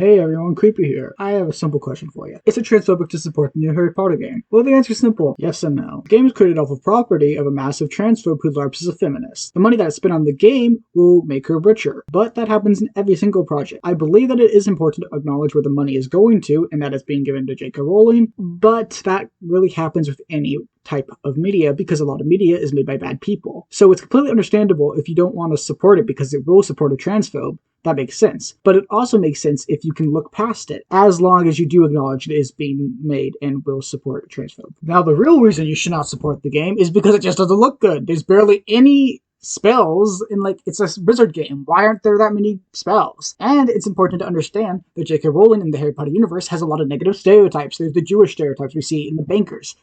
Hey everyone, Creepy here. I have a simple question for you. Is it transphobic to support the new Harry Potter game? Well, the answer is simple. Yes and no. The game is created off of property of a massive transphobe who LARPs as a feminist. The money that is spent on the game will make her richer, but that happens in every single project. I believe that it is important to acknowledge where the money is going to, and that it's being given to J.K. Rowling, but that really happens with any type of media because a lot of media is made by bad people. So it's completely understandable if you don't want to support it because it will support a transphobe. That makes sense. But it also makes sense if you can look past it, as long as you do acknowledge it is being made and will support a transphobe. Now, the real reason you should not support the game is because it just doesn't look good. There's barely any spells in, it's a wizard game. Why aren't there that many spells? And it's important to understand that J.K. Rowling in the Harry Potter universe has a lot of negative stereotypes. There's the Jewish stereotypes we see in the bankers.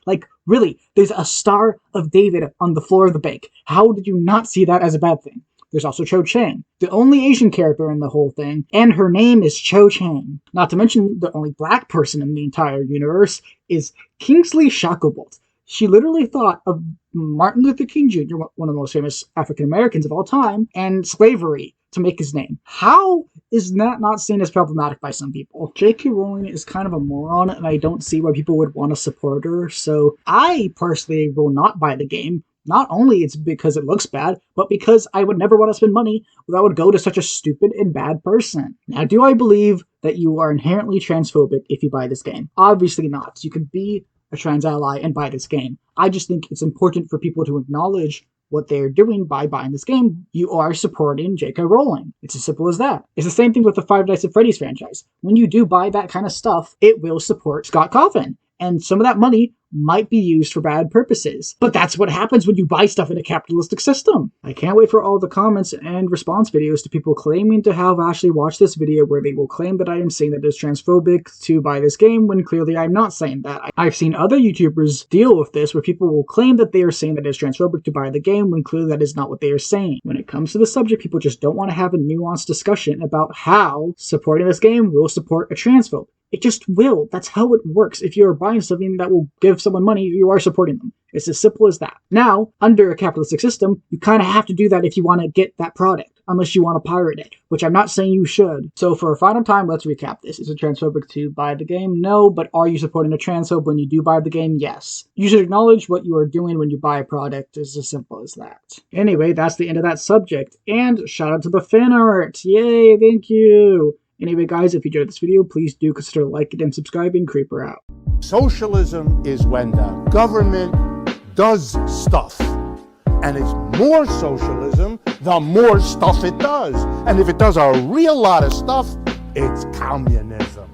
Really, there's a Star of David on the floor of the bank. How did you not see that as a bad thing? There's also Cho Chang, the only Asian character in the whole thing, and her name is Cho Chang. Not to mention, the only black person in the entire universe is Kingsley Shacklebolt. She literally thought of Martin Luther King Jr., one of the most famous African Americans of all time, and slavery to make his name. How is that not seen as problematic by some people? J.K. Rowling is kind of a moron, and I don't see why people would want to support her, so I personally will not buy the game. Not only it's because it looks bad, but because I would never want to spend money that would go to such a stupid and bad person. Now, do I believe that you are inherently transphobic if you buy this game? Obviously not. You could be a trans ally and buy this game. I just think it's important for people to acknowledge what they're doing by buying this game. You are supporting J.K. Rowling. It's as simple as that. It's the same thing with the Five Nights at Freddy's franchise. When you do buy that kind of stuff, it will support Scott Cawthon. And some of that money might be used for bad purposes. But that's what happens when you buy stuff in a capitalistic system. I can't wait for all the comments and response videos to people claiming to have actually watched this video where they will claim that I am saying that it is transphobic to buy this game when clearly I'm not saying that. I've seen other YouTubers deal with this where people will claim that they are saying that it is transphobic to buy the game when clearly that is not what they are saying. When it comes to the subject, people just don't want to have a nuanced discussion about how supporting this game will support a transphobe. It just will. That's how it works. If you're buying something that will give someone money, you are supporting them. It's as simple as that. Now, under a capitalistic system, you kind of have to do that if you want to get that product, unless you want to pirate it, which I'm not saying you should. So for a final time, let's recap this. Is it transphobic to buy the game? No, but are you supporting a transphobe when you do buy the game? Yes. You should acknowledge what you are doing when you buy a product. It's as simple as that. Anyway, that's the end of that subject. And shout out to the fan art. Yay, thank you. Anyway, guys, if you enjoyed this video, please do consider liking and subscribing. Creeper out. Socialism is when the government does stuff. And it's more socialism the more stuff it does. And if it does a real lot of stuff, it's communism.